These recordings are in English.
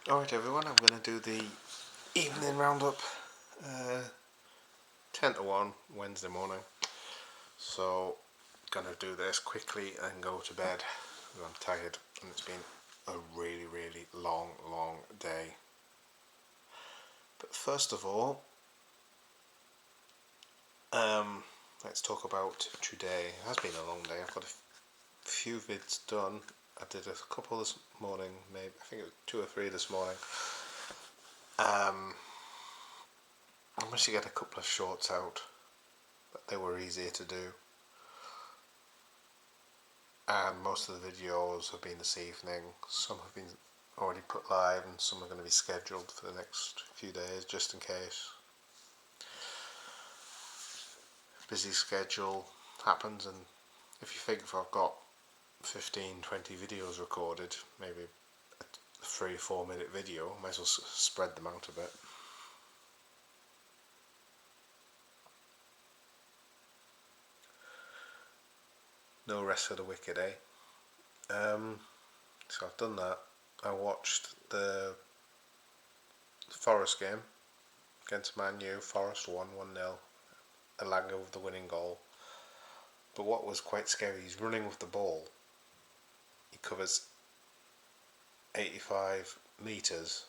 Alright everyone, I'm going to do the evening roundup, 10 to 1 Wednesday morning. So, going to do this quickly and go to bed. I'm tired and it's been a really long day. But first of all, let's talk about today. It has been a long day. I've got a few vids done. I did a couple this morning, maybe I think it was 2 or 3 this morning. I managed to get a couple of shorts out, but they were easier to do. And most of the videos have been this evening. Some have been already put live and some are going to be scheduled for the next few days, just in case. Busy schedule happens, and if you think if I've got 15-20 videos recorded, maybe a 3-4 minute video, I might as well spread them out a bit. No rest for the wicked, eh? So I've done that. I watched the Forest game against Man U. Forest won 1-0. Elanga with the winning goal. But what was quite scary, he's running with the ball. He covers 85 metres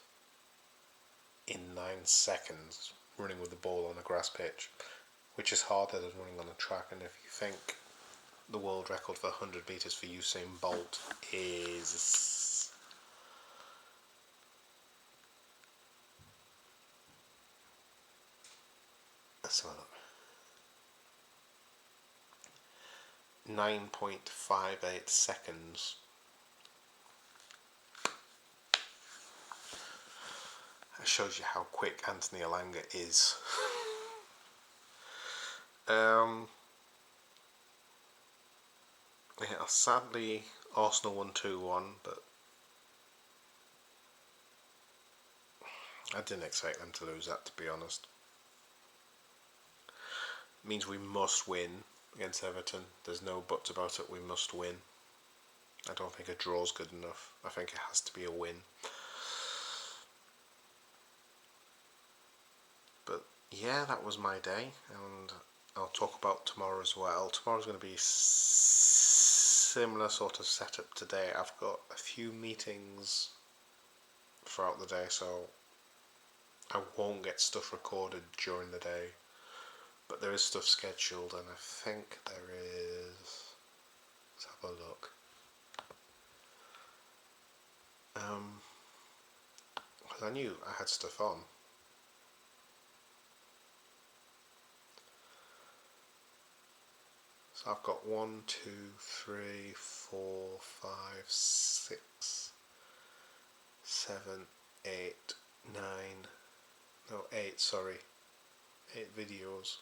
in 9 seconds running with the ball on a grass pitch, which is harder than running on a track. And if you think the world record for 100 metres for Usain Bolt is let's have a look. 9.58 seconds. That shows you how quick Anthony Elanga is. Yeah, sadly Arsenal won 2-1, but I didn't expect them to lose that, to be honest. It means we must win against Everton. There's no buts about it, we must win. I don't think a draw's good enough. I think it has to be a win. But yeah, that was my day, and I'll talk about tomorrow as well. Tomorrow's going to be similar sort of setup today. I've got a few meetings throughout the day, so I won't get stuff recorded during the day, but there is stuff scheduled, and I think there is. Let's have a look. Because I knew I had stuff on. So I've got 1, 2, 3, 4, 5, 6, 7, 8, 9. No, 8. Sorry, 8 videos.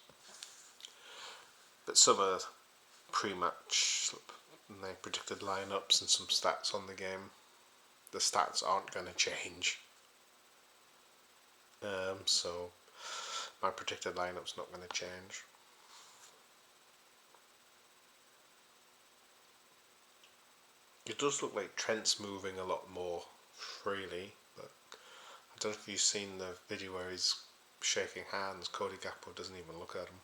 But some are pre-match, they predicted lineups and some stats on the game. The stats aren't going to change. So my predicted lineup's not going to change. It does look like Trent's moving a lot more freely, but I don't know if you've seen the video where he's shaking hands. Cody Gakpo doesn't even look at him.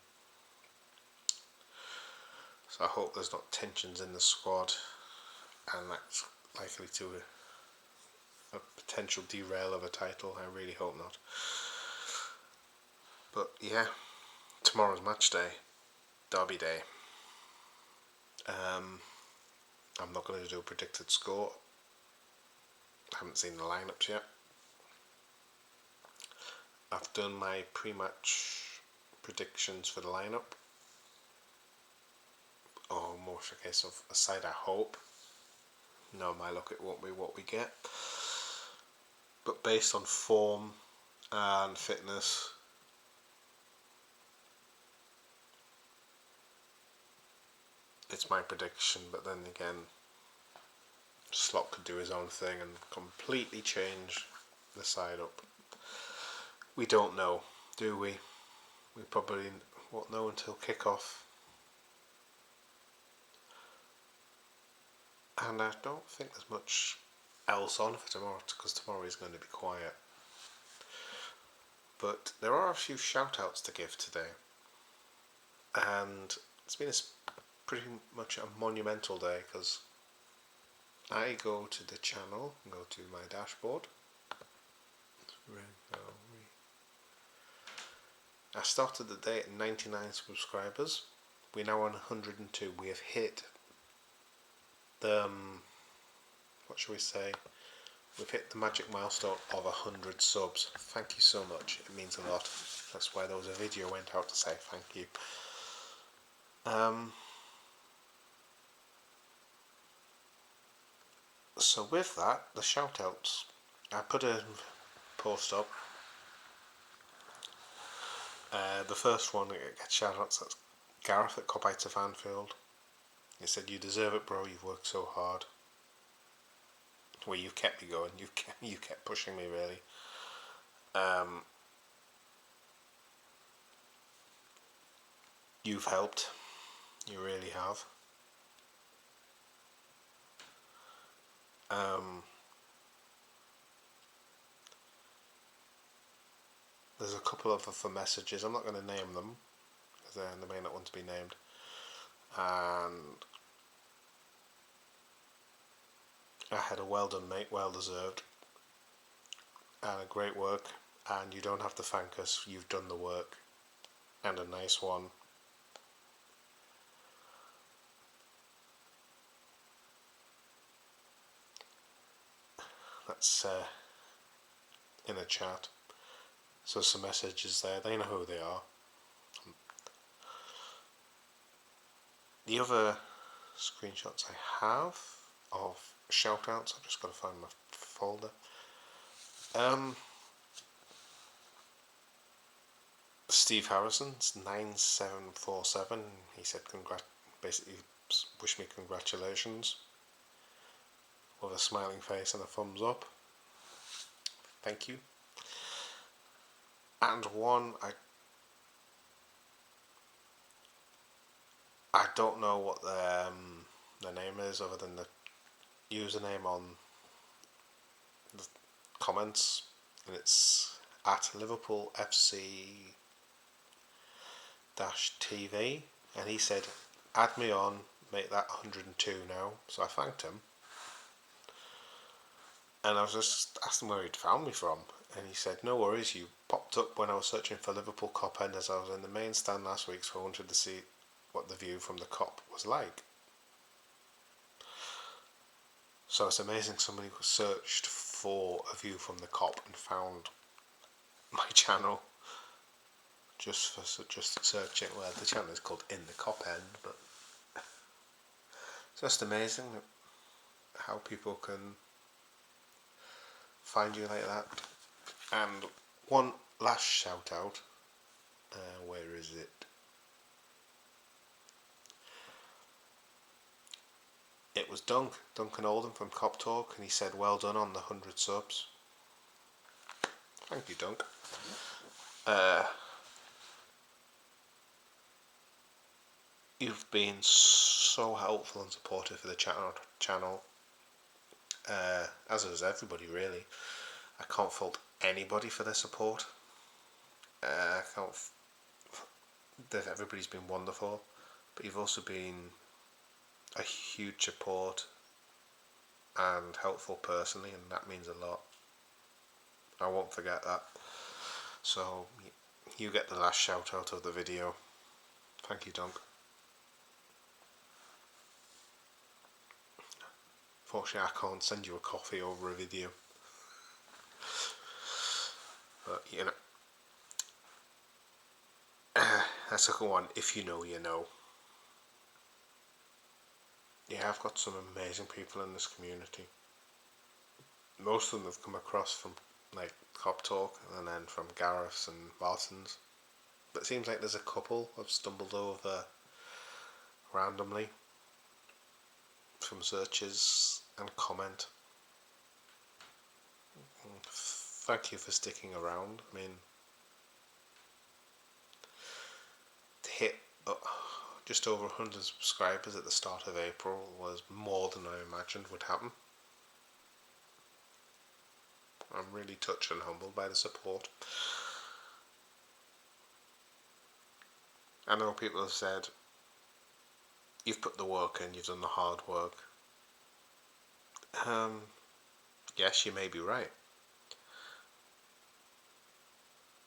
So I hope there's not tensions in the squad, and that's likely to a potential derail of a title. I really hope not. But yeah, tomorrow's match day, derby day. I'm not going to do a predicted score. I haven't seen the lineups yet. I've done my pre-match predictions for the lineup, or more a case of a side I hope. No, my luck, it won't be what we get. But based on form and fitness, it's my prediction. But then again, Slot could do his own thing and completely change the side up. We don't know, do we? We probably won't know until kick-off. And I don't think there's much else on for tomorrow, because tomorrow is going to be quiet. But there are a few shout outs to give today, and it's been pretty much a monumental day, because I go to the channel and go to my dashboard. I started the day at 99 subscribers. We're now on 102. We have hit the what shall we say? We've hit the magic milestone of 100 subs. Thank you so much. It means a lot. That's why there was a video went out to say thank you. So with that, the shout outs. I put a post up. The first one that gets shout outs, that's Gareth at Coppites of Anfield. He said, "You deserve it, bro. You've worked so hard." Well, you've kept me going. You kept pushing me, really. You've helped. You really have. There's a couple of other messages. I'm not going to name them, because they may not want to be named. And I had a well done, mate, well deserved, and a great work, and you don't have to thank us, you've done the work, and a nice one. That's in a chat. So some messages there, they know who they are. The other screenshots I have of shout outs, I've just got to find my folder. Steve Harrison's 9747, he said basically wish me congratulations with a smiling face and a thumbs up. Thank you. And one, I don't know what their name is other than the username on the comments, and it's at Liverpool FC -TV, and he said, "Add me on, make that 102 now." So I thanked him, and I was just asking where he'd found me from, and he said, "No worries, you popped up when I was searching for Liverpool Cop End as I was in the main stand last week, so I wanted to see what the view from the Cop was like." So it's amazing somebody searched for a view from the Cop and found my channel just searching. Well, the channel is called In the Cop End, but it's just amazing how people can find you like that. And one last shout out. Where is it? It was Duncan Oldham from Cop Talk, and he said, "Well done on the 100 subs." Thank you, Dunk. You've been so helpful and supportive for the channel, as is everybody, really. I can't fault anybody for their support. Everybody's been wonderful, but you've also been a huge support and helpful personally, and that means a lot. I won't forget that. So you get the last shout out of the video. Thank you, Dunk. Fortunately, I can't send you a coffee over a video, but you know, that's a good one. If you know, you know. Yeah, I've got some amazing people in this community. Most of them have come across from like Cop Talk, and then from Gareth's and Martin's. But it seems like there's a couple I've stumbled over randomly from searches and comment. Thank you for sticking around. I mean, to hit just over 100 subscribers at the start of April was more than I imagined would happen. I'm really touched and humbled by the support. I know people have said, you've put the work in, you've done the hard work. Yes, you may be right.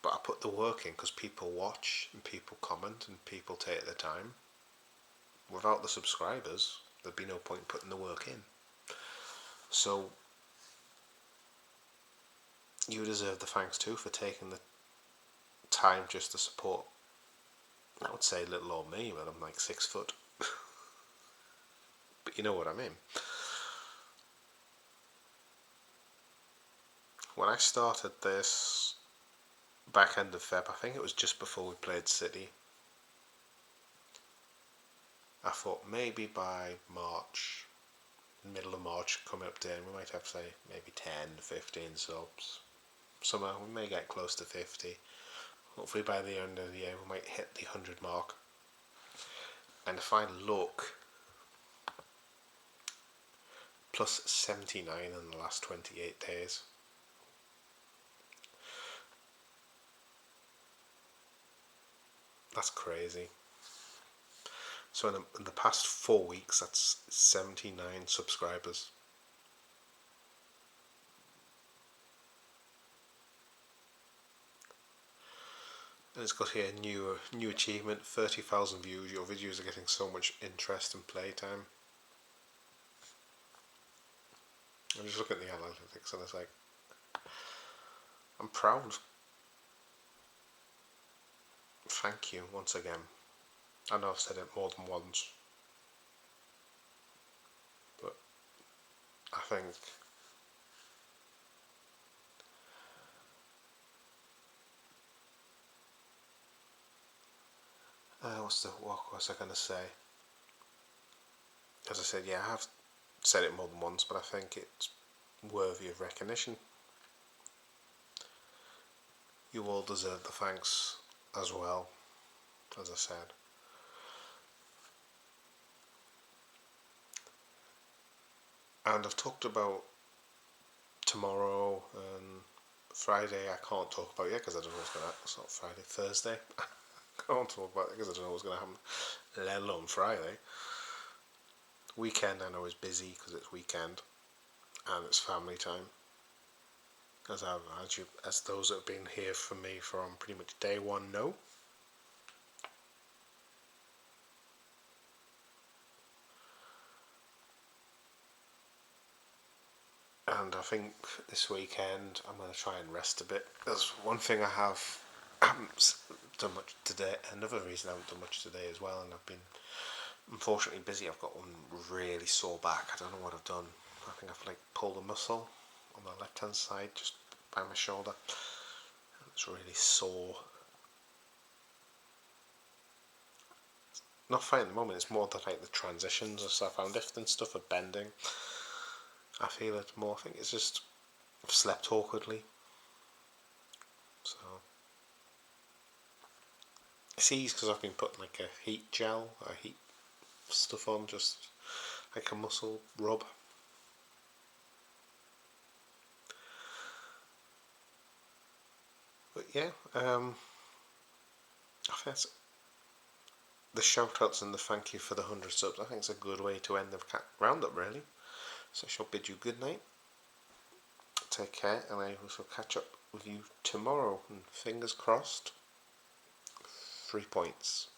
But I put the work in because people watch and people comment and people take the time. Without the subscribers, there'd be no point putting the work in. So you deserve the thanks too for taking the time just to support. I would say little old me, but I'm like 6 foot. But you know what I mean. When I started this back end of Feb, I think it was just before we played City, I thought maybe by March, middle of March, coming up to it, we might have, say, maybe 10, 15 subs. Somewhere we may get close to 50. Hopefully by the end of the year we might hit the 100 mark. And if I look, plus 79 in the last 28 days. That's crazy. So in the past 4 weeks, that's 79 subscribers. And it's got here new achievement, 30,000 views. Your videos are getting so much interest and playtime. I'm just looking at the analytics and it's like, I'm proud. Thank you once again. I know I've said it more than once, but I think what was I going to say? As I said, yeah, I have said it more than once, but I think it's worthy of recognition. You all deserve the thanks as well, as I said. And I've talked about tomorrow and Friday. I can't talk about yet because I don't know what's going to happen. It's not Friday, Thursday. I can't talk about it because I don't know what's going to happen, let alone Friday. Weekend I know is busy because it's weekend and it's family time. As those that have been here for me from pretty much day one know. And I think this weekend I'm going to try and rest a bit. There's one thing I haven't done much today. Another reason I haven't done much today as well, and I've been unfortunately busy. I've got one really sore back. I don't know what I've done. I think I've pulled a muscle on the left hand side just by my shoulder. It's really sore. Not fine at the moment. It's more the transitions and stuff. Our lift and stuff are bending. I feel it more. I think it's just I've slept awkwardly. So it's easy because I've been putting a heat gel, a heat stuff on, just like a muscle rub. But yeah, I think that's the shout outs and the thank you for the 100 subs. I think it's a good way to end the roundup, really. So I shall bid you good night. Take care, and I shall catch up with you tomorrow. And fingers crossed, 3 points.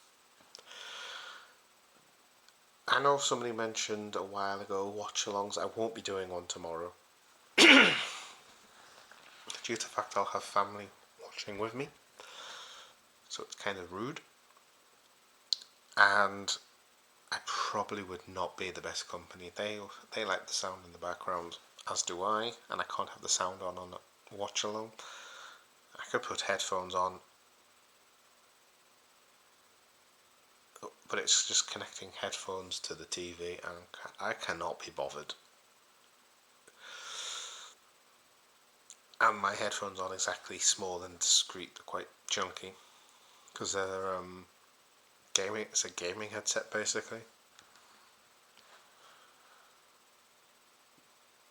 I know somebody mentioned a while ago watch-alongs. I won't be doing one tomorrow. Due to the fact I'll have family watching with me. So it's kind of rude. And I probably would not be the best company. They like the sound in the background, as do I, and I can't have the sound on a watch-along. I could put headphones on, but it's just connecting headphones to the TV, and I cannot be bothered. And my headphones aren't exactly small and discreet; they're quite chunky because they're gaming. It's a gaming headset basically.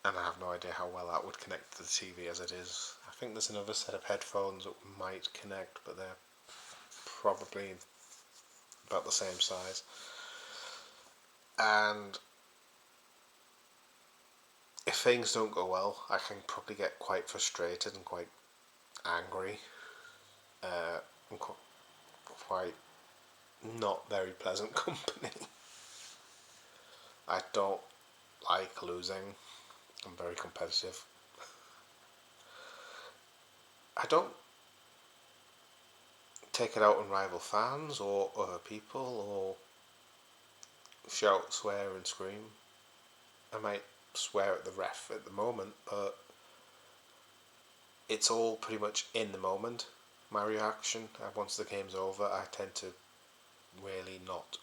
and I have no idea how well that would connect to the TV as it is. I think there's another set of headphones that might connect, but they're probably about the same size. And if things don't go well, I can probably get quite frustrated and quite angry, and quite not very pleasant company. I don't like losing. I'm very competitive. I don't take it out on rival fans or other people or shout, swear and scream. I might swear at the ref at the moment, but it's all pretty much in the moment. My reaction, once the game's over, I tend to really not...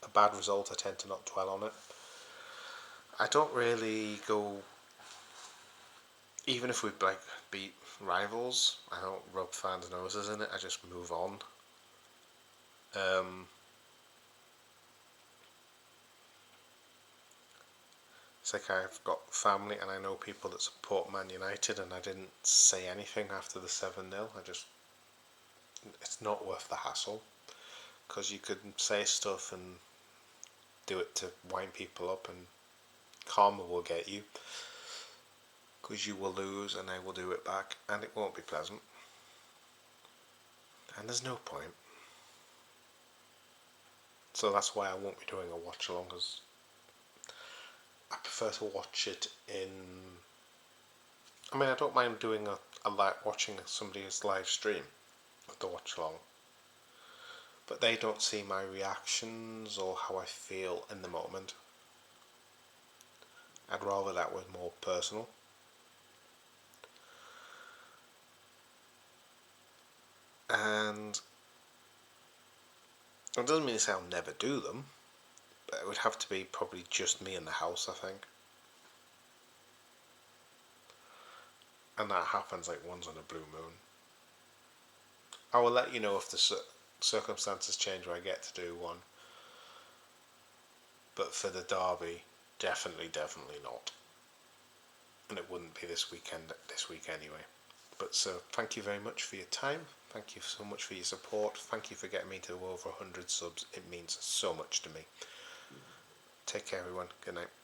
A bad result, I tend to not dwell on it. I don't really go... Even if we beat rivals, I don't rub fans' noses in it, I just move on. It's like I've got family and I know people that support Man United, and I didn't say anything after the 7-0. It's not worth the hassle, because you could say stuff and do it to wind people up, and karma will get you, because you will lose and they will do it back, and it won't be pleasant, and there's no point. So that's why I won't be doing a watch along, because I prefer to watch it in... I mean, I don't mind doing watching somebody's live stream with the watch along, but they don't see my reactions or how I feel in the moment. I'd rather that was more personal. And it doesn't mean to say I'll never do them, but it would have to be probably just me in the house, I think. And that happens like once on a blue moon. I will let you know if the circumstances change where I get to do one. But for the derby, definitely not. And it wouldn't be this week anyway. But so, thank you very much for your time. Thank you so much for your support. Thank you for getting me to over 100 subs. It means so much to me. Take care, everyone. Good night.